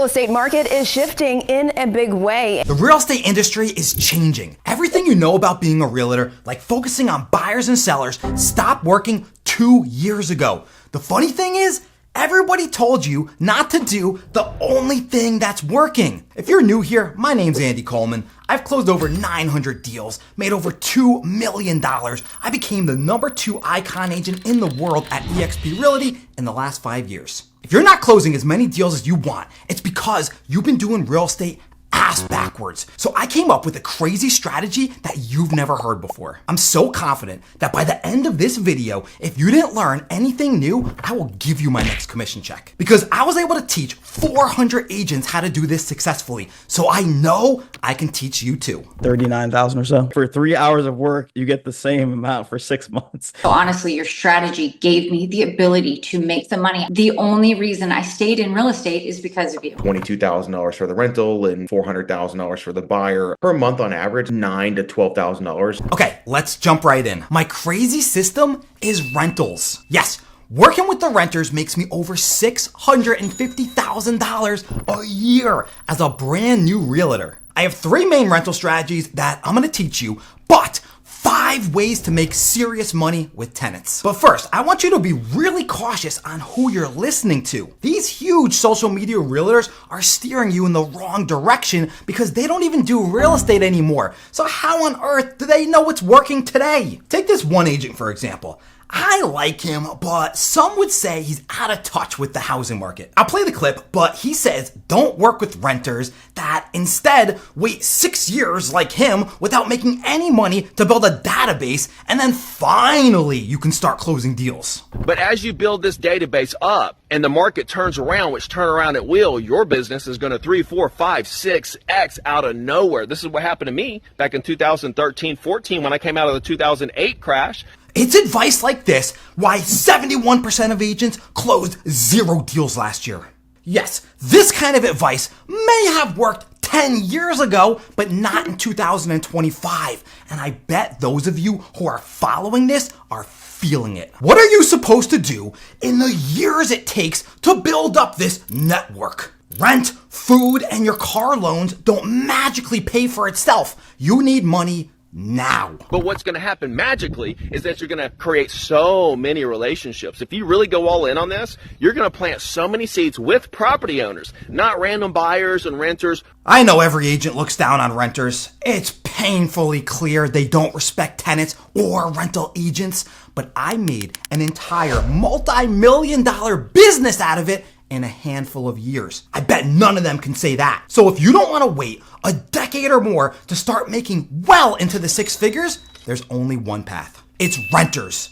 estate market is shifting in a big way. The real estate industry is changing. Everything you know about being a realtor, like focusing on buyers and sellers, stopped working 2 years ago. The funny thing is, everybody told you not to do the only thing that's working. If you're new here, my name's Andy Coleman. I've closed over 900 deals, made over $2 million. I became the #2 icon agent in the world at eXp Realty in the last 5 years. If you're not closing as many deals as you want, it's because you've been doing real estate ass backwards. So I came up with a crazy strategy that you've never heard before. I'm so confident that by the end of this video, if you didn't learn anything new, I will give you my next commission check. Because I was able to teach 400 agents how to do this successfully. So I know I can teach you too. 39,000 or so. For 3 hours of work, you get the same amount for 6 months. So honestly, your strategy gave me the ability to make the money. The only reason I stayed in real estate is because of you. $22,000 for the rental and $400,000 for the buyer per month on average, $9,000 to $12,000. Okay, let's jump right in. My crazy system is rentals. Yes, working with the renters makes me over $650,000 a year as a brand new realtor. I have 3 main rental strategies that I'm gonna teach you, but 5 ways to make serious money with tenants. But first, I want you to be really cautious on who you're listening to. These huge social media realtors are steering you in the wrong direction because they don't even do real estate anymore. So how on earth do they know what's working today? Take this one agent, for example. I like him, but some would say he's out of touch with the housing market. I'll play the clip, but he says don't work with renters, that instead wait 6 years like him without making any money to build a database, and then finally you can start closing deals. But as you build this database up and the market turns around, which turn around at will, your business is going to 3, 4, 5, 6x out of nowhere. This is what happened to me back in 2013-14 when I came out of the 2008 crash. It's advice like this why 71% of agents closed 0 deals last year. Yes, this kind of advice may have worked 10 years ago, but not in 2025. And I bet those of you who are following this are feeling it. What are you supposed to do in the years it takes to build up this network? Rent, food, and your car loans don't magically pay for itself. You need money now. But what's going to happen magically is that you're going to create so many relationships. If you really go all in on this, you're going to plant so many seeds with property owners, not random buyers and renters. I know every agent looks down on renters. It's painfully clear they don't respect tenants or rental agents, but I made an entire multi-million-dollar business out of it in a handful of years. I bet none of them can say that. So if you don't want to wait a decade or more to start making well into the 6 figures, there's only one path. It's renters.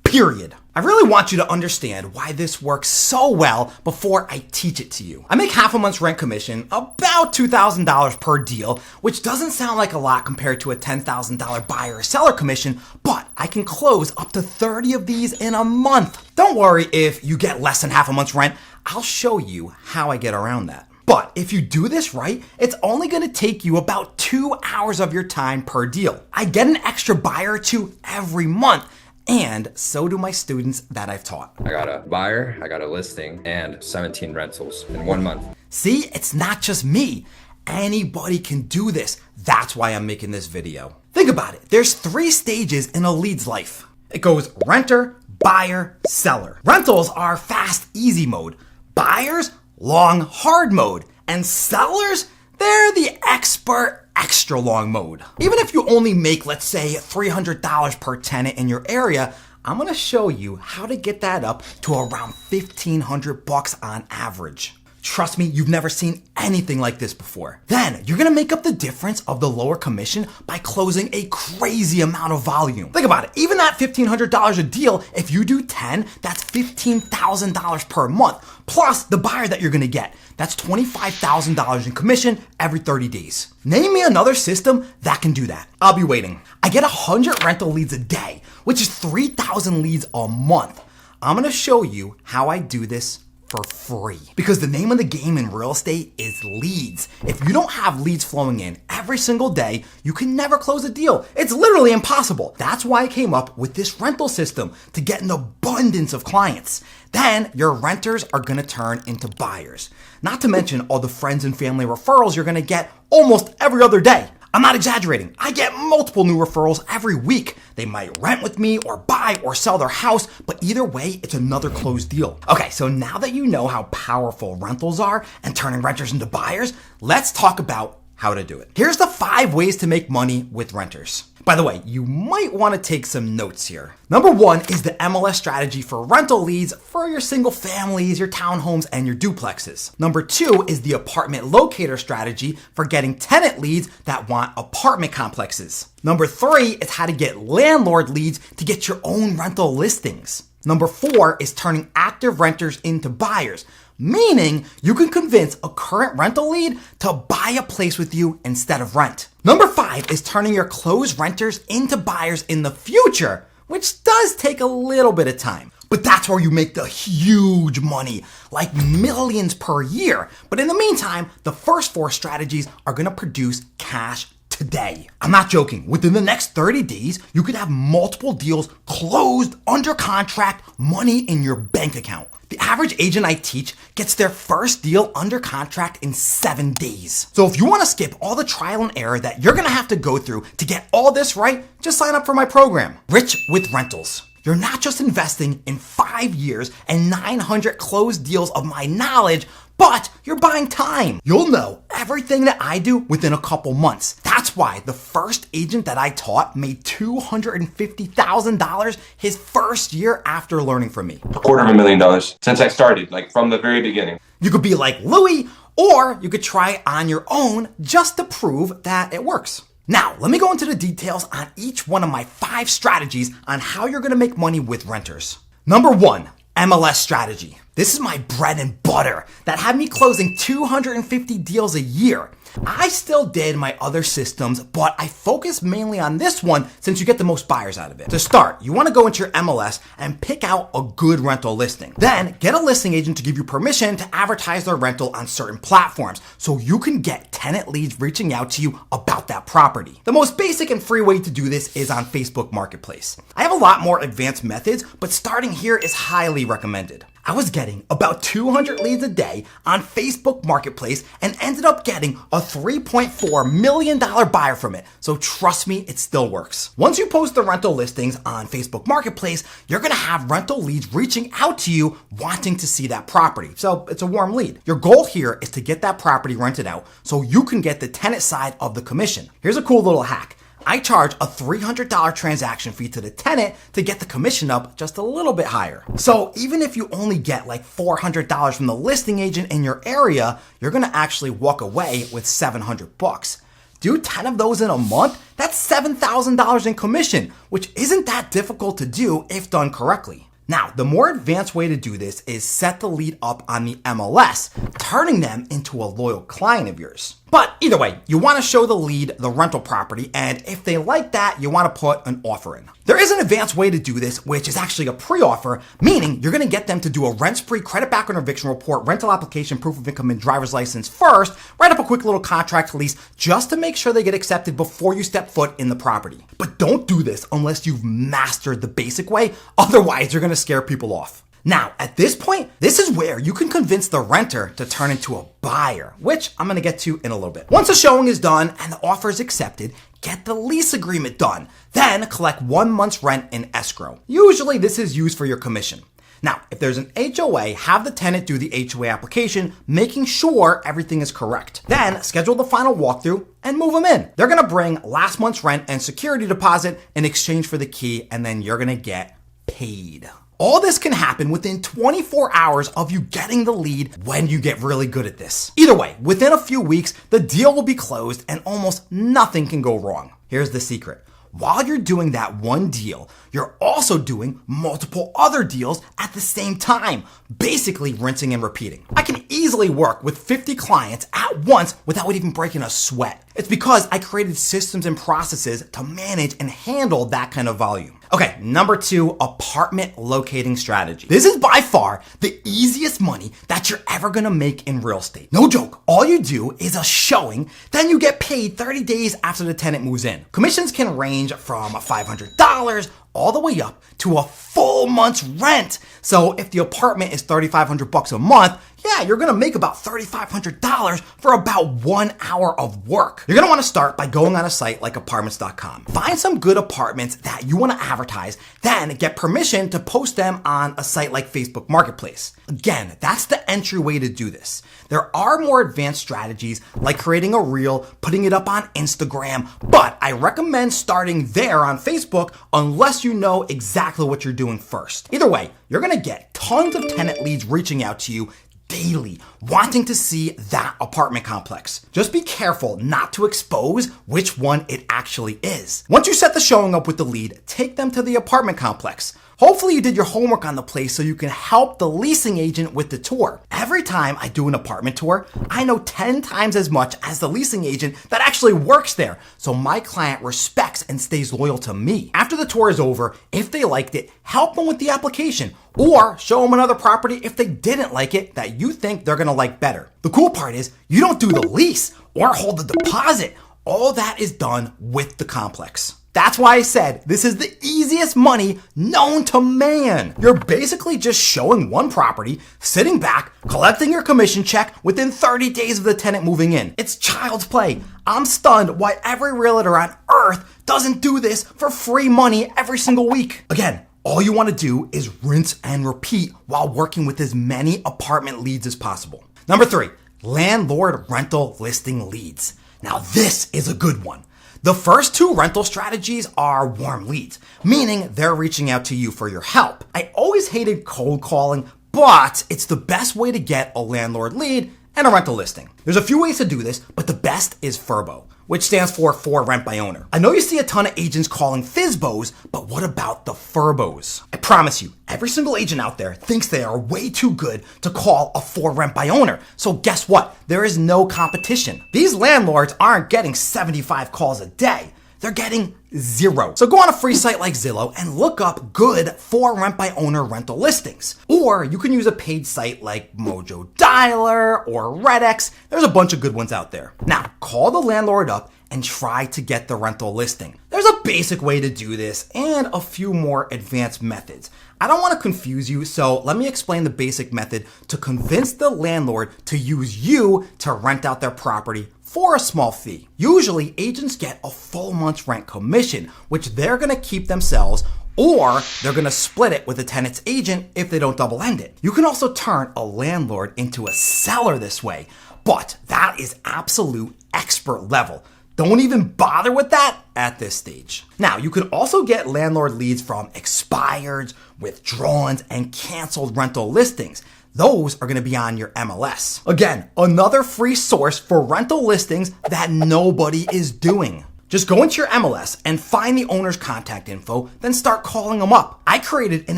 Period. I really want you to understand why this works so well before I teach it to you. I make half a month's rent commission, about $2,000 per deal, which doesn't sound like a lot compared to a $10,000 buyer or seller commission, but I can close up to 30 of these in a month. Don't worry if you get less than half a month's rent. I'll show you how I get around that. But if you do this right, it's only gonna take you about 2 hours of your time per deal. I get an extra buyer or 2 every month, and so do my students that I've taught. I got a buyer, I got a listing, and 17 rentals in 1 month. See, it's not just me. Anybody can do this. That's why I'm making this video. Think about it. There's 3 stages in a lead's life. It goes renter, buyer, seller. Rentals are fast, easy mode. Buyers, long, hard mode. And sellers, they're the expert, extra long mode. Even if you only make, let's say, $300 per tenant in your area, I'm gonna show you how to get that up to around $1,500 on average. Trust me, you've never seen anything like this before. Then you're gonna make up the difference of the lower commission by closing a crazy amount of volume. Think about it, even at $1,500 a deal, if you do 10, that's $15,000 per month, plus the buyer that you're gonna get. That's $25,000 in commission every 30 days. Name me another system that can do that. I'll be waiting. I get 100 rental leads a day, which is 3,000 leads a month. I'm gonna show you how I do this for free. Because the name of the game in real estate is leads. If you don't have leads flowing in every single day, you can never close a deal. It's literally impossible. That's why I came up with this rental system, to get an abundance of clients. Then your renters are gonna turn into buyers. Not to mention all the friends and family referrals you're gonna get almost every other day. I'm not exaggerating. I get multiple new referrals every week. They might rent with me or buy or sell their house, but either way, it's another closed deal. Okay, so now that you know how powerful rentals are and turning renters into buyers, let's talk about how to do it. Here's the 5 ways to make money with renters. By the way, you might want to take some notes here. Number 1 is the MLS strategy for rental leads for your single families, your townhomes, and your duplexes. Number 2 is the apartment locator strategy for getting tenant leads that want apartment complexes. Number 3 is how to get landlord leads to get your own rental listings. Number 4 is turning active renters into buyers, meaning you can convince a current rental lead to buy a place with you instead of rent. Number 5 is turning your closed renters into buyers in the future, which does take a little bit of time. But that's where you make the huge money, like millions per year. But in the meantime, the first 4 strategies are gonna produce cash today. I'm not joking. Within the next 30 days, you could have multiple deals closed, under contract, money in your bank account. The average agent I teach gets their first deal under contract in 7 days. So if you want to skip all the trial and error that you're going to have to go through to get all this right, just sign up for my program, Rich with Rentals. You're not just investing in 5 years and 900 closed deals of my knowledge, but you're buying time. You'll know everything that I do within a couple months. That's why the first agent that I taught made $250,000 his first year after learning from me. $250,000 since I started, like from the very beginning. You could be like Louis, or you could try it on your own just to prove that it works. Now, let me go into the details on each one of my 5 strategies on how you're gonna make money with renters. Number 1, MLS strategy. This is my bread and butter that had me closing 250 deals a year. I still did my other systems, but I focused mainly on this one since you get the most buyers out of it. To start, you want to go into your MLS and pick out a good rental listing. Then get a listing agent to give you permission to advertise their rental on certain platforms so you can get tenant leads reaching out to you about that property. The most basic and free way to do this is on Facebook Marketplace. I have a lot more advanced methods, but starting here is highly recommended. I was getting about 200 leads a day on Facebook Marketplace and ended up getting a $3.4 million buyer from it. So trust me, it still works. Once you post the rental listings on Facebook Marketplace, you're gonna have rental leads reaching out to you wanting to see that property. So it's a warm lead. Your goal here is to get that property rented out so you can get the tenant side of the commission. Here's a cool little hack. I charge a $300 transaction fee to the tenant to get the commission up just a little bit higher. So even if you only get like $400 from the listing agent in your area, you're gonna actually walk away with $700. Do 10 of those in a month, that's $7,000 in commission, which isn't that difficult to do if done correctly. Now, the more advanced way to do this is set the lead up on the MLS, turning them into a loyal client of yours. But either way, you want to show the lead the rental property, and if they like that, you want to put an offer in. There is an advanced way to do this, which is actually a pre-offer, meaning you're going to get them to do a rent-spree, credit background eviction report, rental application, proof of income, and driver's license first, write up a quick little contract lease just to make sure they get accepted before you step foot in the property. But don't do this unless you've mastered the basic way, otherwise you're going to scare people off. Now, at this point, this is where you can convince the renter to turn into a buyer, which I'm gonna get to in a little bit. Once the showing is done and the offer is accepted, get the lease agreement done. Then collect 1 month's rent in escrow. Usually this is used for your commission. Now, if there's an HOA, have the tenant do the HOA application, making sure everything is correct. Then schedule the final walkthrough and move them in. They're gonna bring last month's rent and security deposit in exchange for the key, and then you're gonna get paid. All this can happen within 24 hours of you getting the lead when you get really good at this. Either way, within a few weeks, the deal will be closed and almost nothing can go wrong. Here's the secret. While you're doing that one deal, you're also doing multiple other deals at the same time, basically rinsing and repeating. I can easily work with 50 clients at at once without even breaking a sweat. It's because I created systems and processes to manage and handle that kind of volume. Okay, number 2, apartment locating strategy. This is by far the easiest money that you're ever gonna make in real estate. No joke, all you do is a showing, then you get paid 30 days after the tenant moves in. Commissions can range from $500 all the way up to a full month's rent. So if the apartment is $3,500 a month, yeah, you're gonna make about $3,500 for about 1 hour of work. You're gonna wanna start by going on a site like apartments.com. Find some good apartments that you wanna advertise, then get permission to post them on a site like Facebook Marketplace. Again, that's the entry way to do this. There are more advanced strategies like creating a reel, putting it up on Instagram, but I recommend starting there on Facebook unless you know exactly what you're doing first. Either way, you're gonna get tons of tenant leads reaching out to you daily, wanting to see that apartment complex. Just be careful not to expose which one it actually is. Once you set the showing up with the lead, take them to the apartment complex. Hopefully you did your homework on the place so you can help the leasing agent with the tour. Every time I do an apartment tour, I know 10 times as much as the leasing agent that actually works there, so my client respects and stays loyal to me. After the tour is over, if they liked it, help them with the application, or show them another property if they didn't like it that you think they're gonna like better. The cool part is you don't do the lease or hold the deposit. All that is done with the complex. That's why I said this is the easiest money known to man. You're basically just showing one property, sitting back, collecting your commission check within 30 days of the tenant moving in. It's child's play. I'm stunned why every realtor on earth doesn't do this for free money every single week. Again, all you want to do is rinse and repeat while working with as many apartment leads as possible. Number 3, landlord rental listing leads. Now this is a good one. The first 2 rental strategies are warm leads, meaning they're reaching out to you for your help. I always hated cold calling, but it's the best way to get a landlord lead and a rental listing. There's a few ways to do this, but the best is Furbo, which stands for rent by owner. I know you see a ton of agents calling FSBOs, but what about the Furbos? I promise you, every single agent out there thinks they are way too good to call a for rent by owner. So guess what? There is no competition. These landlords aren't getting 75 calls a day. They're getting 0. So go on a free site like Zillow and look up good for rent by owner rental listings. Or you can use a paid site like Mojo Dialer or RedX. There's a bunch of good ones out there. Now, call the landlord up and try to get the rental listing. There's a basic way to do this and a few more advanced methods. I don't want to confuse you, so let me explain the basic method to convince the landlord to use you to rent out their property for a small fee. Usually, agents get a full month's rent commission, which they're gonna keep themselves, or they're gonna split it with the tenant's agent if they don't double end it. You can also turn a landlord into a seller this way, but that is absolute expert level. Don't even bother with that at this stage. Now, you can also get landlord leads from expired, withdrawns, and canceled rental listings. Those are going to be on your MLS. Again, another free source for rental listings that nobody is doing. Just go into your MLS and find the owner's contact info, then start calling them up. I created an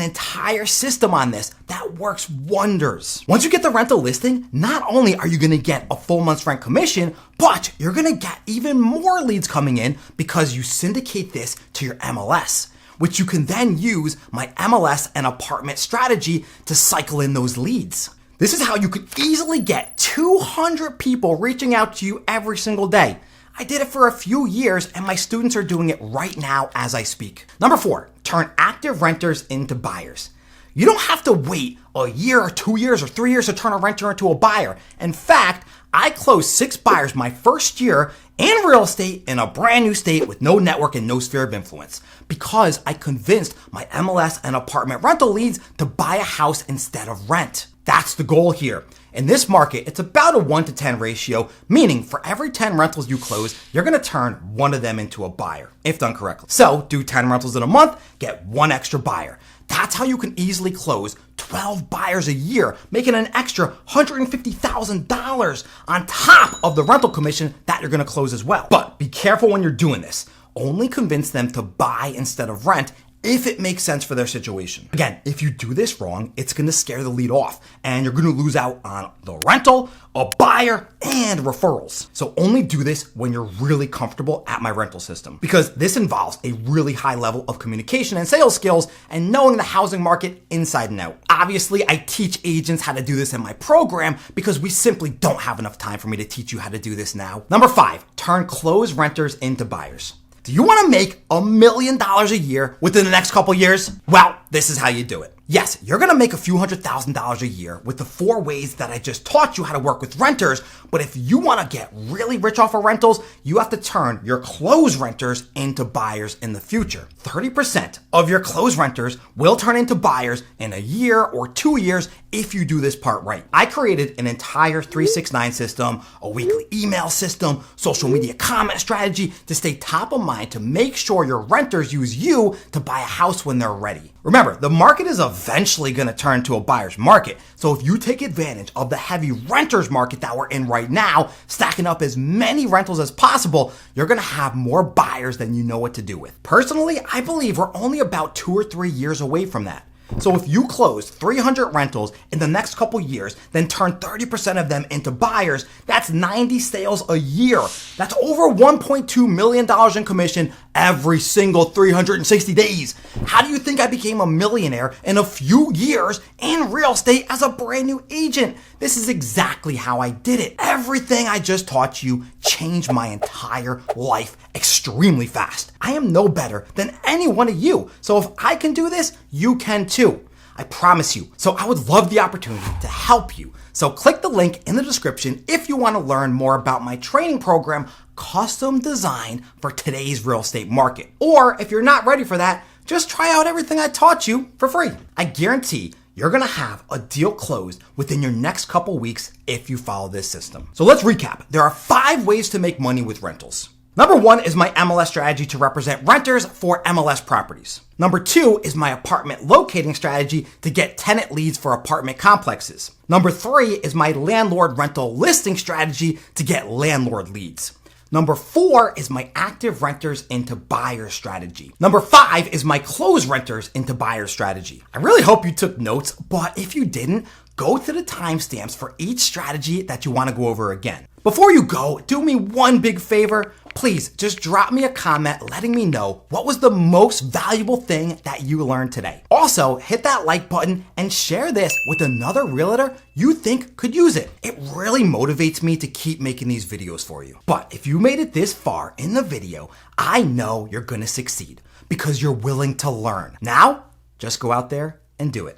entire system on this that works wonders. Once you get the rental listing, not only are you gonna get a full month's rent commission, but you're gonna get even more leads coming in because you syndicate this to your MLS, which you can then use my MLS and apartment strategy to cycle in those leads. This is how you could easily get 200 people reaching out to you every single day. I did it for a few years and my students are doing it right now as I speak. Number 4, turn active renters into buyers. You don't have to wait a year or 2 years or 3 years to turn a renter into a buyer. In fact, I closed 6 buyers my first year in real estate in a brand new state with no network and no sphere of influence because I convinced my MLS and apartment rental leads to buy a house instead of rent. That's the goal here. In this market, it's about a 1 to 10 ratio, meaning for every 10 rentals you close, you're gonna turn one of them into a buyer, if done correctly. So do 10 rentals in a month, get 1 extra buyer. That's how you can easily close 12 buyers a year, making an extra $150,000 on top of the rental commission that you're gonna close as well. But be careful when you're doing this. Only convince them to buy instead of rent if it makes sense for their situation. Again, if you do this wrong, it's gonna scare the lead off and you're gonna lose out on the rental, a buyer, and referrals. So only do this when you're really comfortable at my rental system, because this involves a really high level of communication and sales skills and knowing the housing market inside and out. Obviously, I teach agents how to do this in my program because we simply don't have enough time for me to teach you how to do this now. Number 5, turn closed renters into buyers. Do you want to make $1 million a year within the next couple years? Well, this is how you do it. Yes, you're going to make a few $100,000 a year with the 4 ways that I just taught you how to work with renters. But if you want to get really rich off of rentals, you have to turn your closed renters into buyers in the future. 30% of your closed renters will turn into buyers in a year or 2 years if you do this part right. I created an entire 369 system, a weekly email system, social media comment strategy to stay top of mind to make sure your renters use you to buy a house when they're ready. Remember, the market is eventually going to turn to a buyer's market. So if you take advantage of the heavy renters market that we're in right now, stacking up as many rentals as possible, you're going to have more buyers than you know what to do with. Personally, I believe we're only about 2 or 3 years away from that. So if you close 300 rentals in the next couple years, then turn 30% of them into buyers, that's 90 sales a year. That's over $1.2 million in commission every single 360 days. How do you think I became a millionaire in a few years in real estate as a brand new agent? This is exactly how I did it. Everything I just taught you changed my entire life extremely fast. I am no better than any one of you. So if I can do this, you can too. I promise you. So I would love the opportunity to help you. So click the link in the description if you want to learn more about my training program, custom designed for today's real estate market. Or if you're not ready for that, just try out everything I taught you for free. I guarantee you're gonna have a deal closed within your next couple weeks if you follow this system. So let's recap. There are 5 ways to make money with rentals. Number 1 is my MLS strategy to represent renters for MLS properties. Number 2 is my apartment locating strategy to get tenant leads for apartment complexes. Number 3 is my landlord rental listing strategy to get landlord leads. Number 4 is my active renters into buyers strategy. Number 5 is my closed renters into buyers strategy. I really hope you took notes, but if you didn't, go to the timestamps for each strategy that you want to go over again. Before you go, do me one big favor. Please just drop me a comment letting me know what was the most valuable thing that you learned today. Also, hit that like button and share this with another realtor you think could use it. It really motivates me to keep making these videos for you. But if you made it this far in the video, I know you're gonna succeed because you're willing to learn. Now, just go out there and do it.